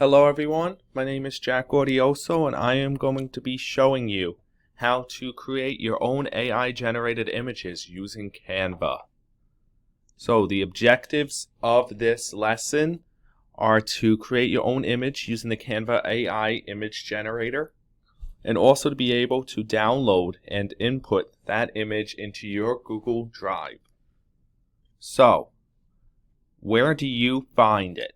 Hello everyone, my name is Jack Audioso and I am going to be showing you how to create your own AI generated images using Canva. So the objectives of this lesson are to create your own image using the Canva AI image generator and also to be able to download and input that image into your Google Drive. So, where do you find it?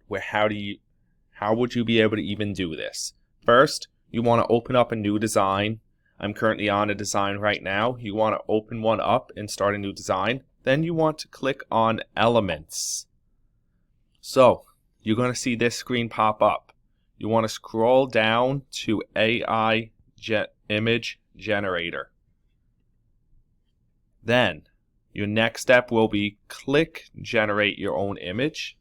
How would you be able to even do this? First, you want to open up a new design. I'm currently on a design right now. You want to open one up and start a new design. Then you want to click on Elements. So, you're going to see this screen pop up. You want to scroll down to AI Image Generator. Then, your next step will be click Generate Your Own Image.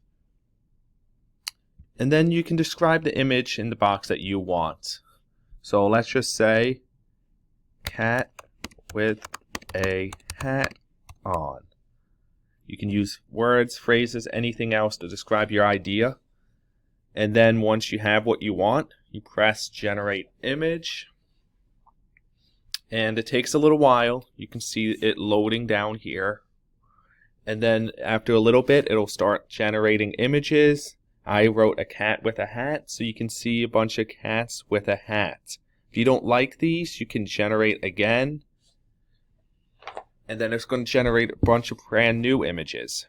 And then you can describe the image in the box that you want. So let's just say cat with a hat on. You can use words, phrases, anything else to describe your idea. And then once you have what you want, you press Generate Image. And it takes a little while. You can see it loading down here. And then after a little bit, it'll start generating images. I wrote a cat with a hat, so you can see a bunch of cats with a hat. If you don't like these, you can generate again. And then it's going to generate a bunch of brand new images.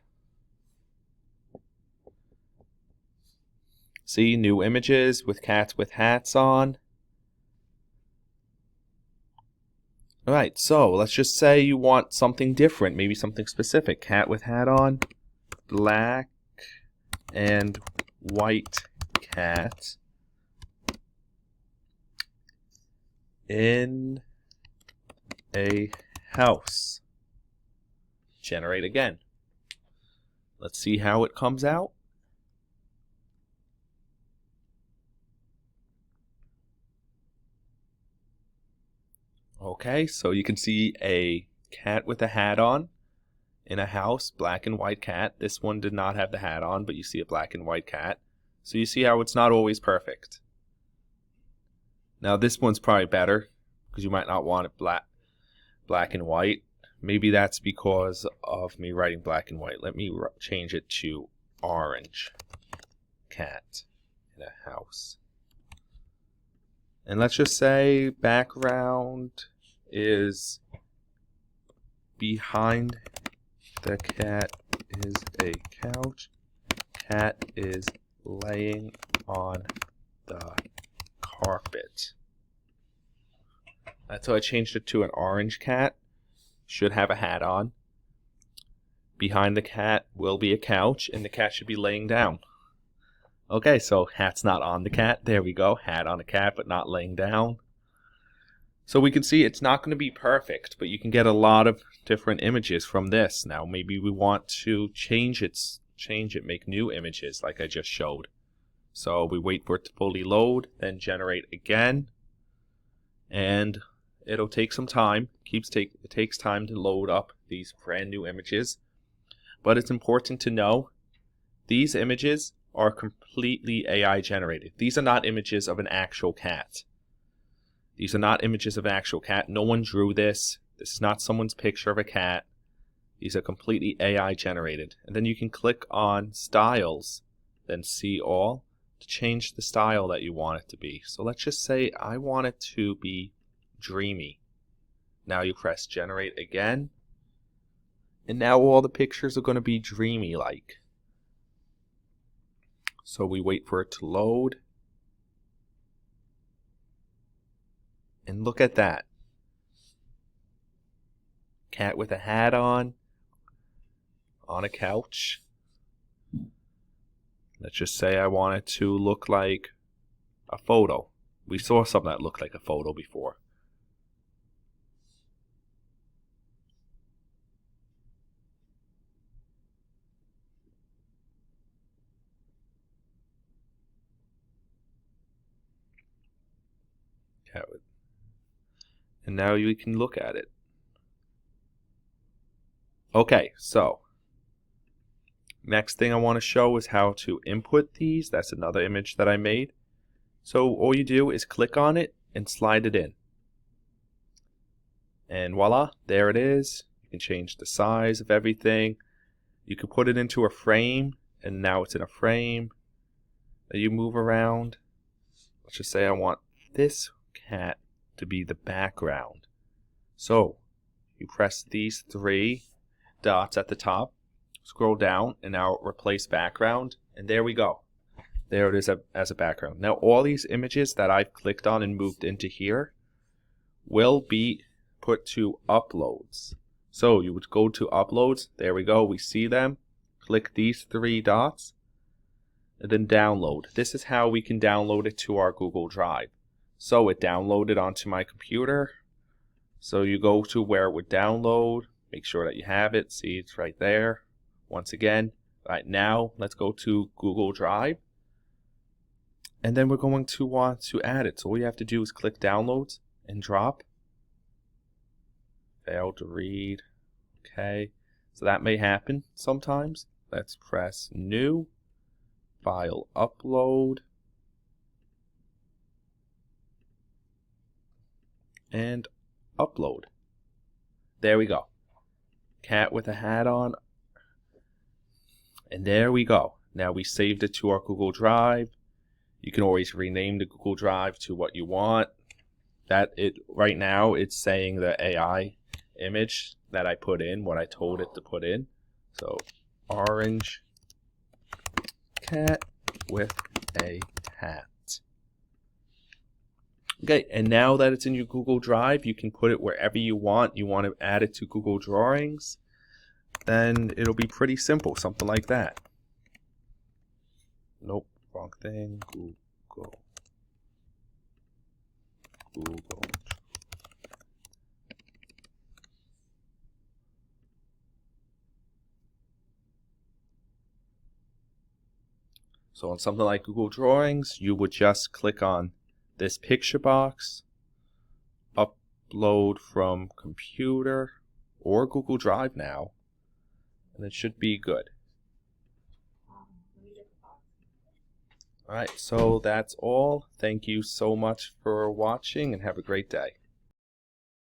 See, new images with cats with hats on. Alright, so let's just say you want something different, maybe something specific. Cat with hat on, black and white cat in a house. Generate again. Let's see how it comes out. Okay, so you can see a cat with a hat on in a house, black and white cat. This one did not have the hat on, but you see a black and white cat. So you see how it's not always perfect. Now this one's probably better because you might not want it black and white. Maybe that's because of me writing black and white. Let me change it to orange cat in a house. And let's just say background is behind the cat is a couch. Cat is laying on the carpet. So I changed it to an orange cat. Should have a hat on. Behind the cat will be a couch, and the cat should be laying down. Okay, so hat's not on the cat. There we go. Hat on a cat, but not laying down. So we can see it's not going to be perfect, but you can get a lot of different images from this. Now maybe we want to change it, make new images like I just showed. So we wait for it to fully load, then generate again. And it'll take some time. It takes time to load up these brand new images. But it's important to know these images are completely AI generated. These are not images of an actual cat. These are not images of an actual cat. No one drew this. This is not someone's picture of a cat. These are completely AI generated. And then you can click on Styles, then See All, to change the style that you want it to be. So let's just say I want it to be dreamy. Now you press Generate again. And now all the pictures are going to be dreamy-like. So we wait for it to load. And look at that. Cat with a hat on a couch. Let's just say I want it to look like a photo. We saw something that looked like a photo before. And now you can look at it. Okay, so next thing I want to show is how to input these. That's another image that I made. So all you do is click on it and slide it in. And voila, there it is. You can change the size of everything. You can put it into a frame, and now it's in a frame that you move around. Let's just say I want this cat to be the background. So you press these 3 dots at the top, scroll down, and now replace background, and there we go. There it is as a background. Now all these images that I've clicked on and moved into here will be put to uploads. So you would go to uploads, there we go, we see them. Click these 3 dots and then download. This is how we can download it to our Google Drive. So it downloaded onto my computer. So you go to where it would download, make sure that you have it, see it's right there. Once again, right now let's go to Google Drive. And then we're going to want to add it. So all you have to do is click downloads and drop. Failed to read. Okay. So that may happen sometimes. Let's press new. File upload. And upload. There we go. Cat with a hat on. And there we go. Now we saved it to our Google Drive. You can always rename the Google Drive to what you want. Right now it's saying the AI image that I put in, what I told it to put in. So orange cat with a hat. Okay, and now that it's in your Google Drive, you can put it wherever you want. You want to add it to Google Drawings, then it'll be pretty simple, something like that. Nope. Wrong thing. Google. So on something like Google Drawings, you would just click on this picture box, upload from computer or Google Drive now, and it should be good. Alright, so that's all. Thank you so much for watching and have a great day.